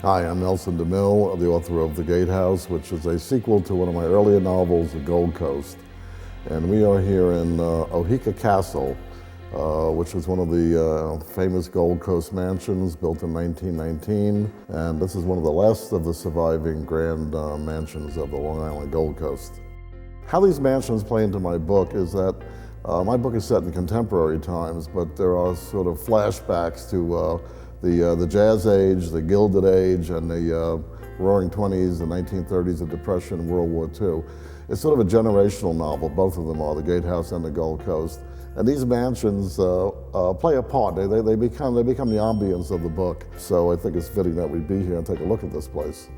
Hi, I'm Nelson DeMille, the author of The Gatehouse, which is a sequel to one of my earlier novels, The Gold Coast. And we are here in Cheka Castle, which was one of the famous Gold Coast mansions built in 1919. And this is one of the last of the surviving grand mansions of the Long Island Gold Coast. How these mansions play into my book is that my book is set in contemporary times, but there are sort of flashbacks to the Jazz Age, the Gilded Age, and the Roaring '20s, the 1930s, the Depression, World War II. It's sort of a generational novel, both of them are, the Gatehouse and the Gold Coast. And these mansions play a part. They become the ambience of the book. So I think it's fitting that we be here and take a look at this place.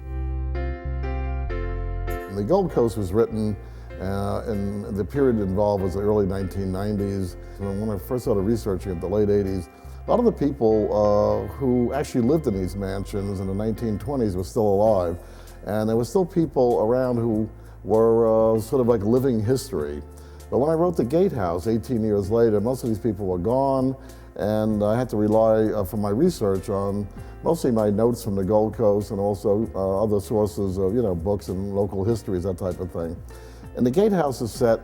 The Gold Coast was written in the period involved was the early 1990s. And when I first started researching it, the late 80s, a lot of the people who actually lived in these mansions in the 1920s were still alive. And there were still people around who were sort of like living history. But when I wrote The Gatehouse 18 years later, most of these people were gone, and I had to rely for my research on mostly my notes from the Gold Coast and also other sources of books and local histories, that type of thing. And The Gatehouse is set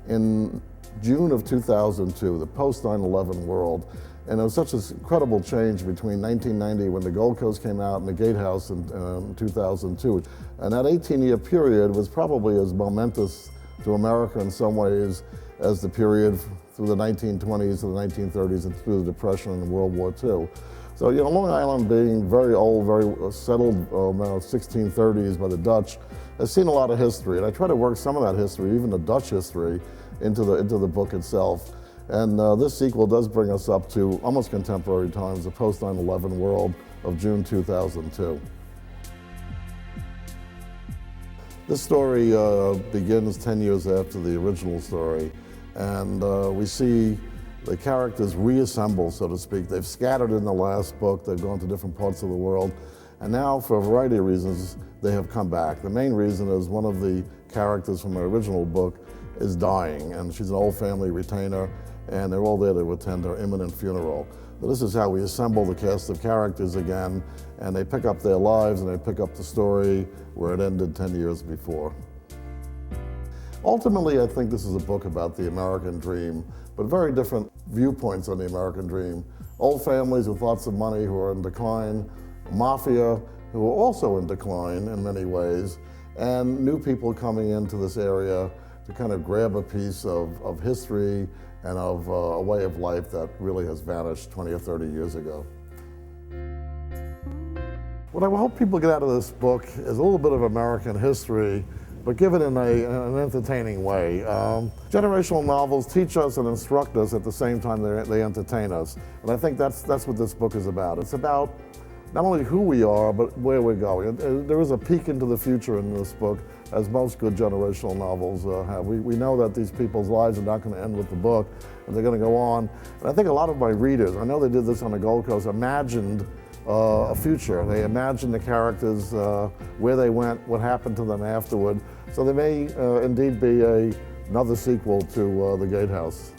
in June of 2002, the post 9/11 world. And there was such an incredible change between 1990 when the Gold Coast came out and the Gatehouse in 2002. And that 18-year period was probably as momentous to America in some ways as the period through the 1920s to the 1930s and through the Depression and World War II. So, Long Island being very old, very settled, 1630s by the Dutch, has seen a lot of history. And I try to work some of that history, even the Dutch history, into the book itself. And this sequel does bring us up to almost contemporary times, the post 9/11 world of June 2002. This story begins 10 years after the original story, and we see the characters reassemble, so to speak. They've scattered in the last book, they've gone to different parts of the world, and now, for a variety of reasons, they have come back. The main reason is one of the characters from the original book is dying, and she's an old family retainer, and they're all there to attend her imminent funeral. But this is how we assemble the cast of characters again, and they pick up their lives and they pick up the story where it ended 10 years before. Ultimately, I think this is a book about the American dream, but very different viewpoints on the American dream. Old families with lots of money who are in decline, mafia who are also in decline in many ways, and new people coming into this area to kind of grab a piece of history and of a way of life that really has vanished 20 or 30 years ago. What I hope people get out of this book is a little bit of American history, but give it in an entertaining way. Generational novels teach us and instruct us at the same time they entertain us. And I think that's what this book is about. It's about not only who we are, but where we're going. There is a peek into the future in this book, as most good generational novels have. We know that these people's lives are not going to end with the book, and they're going to go on. And I think a lot of my readers, I know they did this on the Gold Coast, imagined a future. They imagined the characters, where they went, what happened to them afterward. So there may indeed be another sequel to The Gatehouse.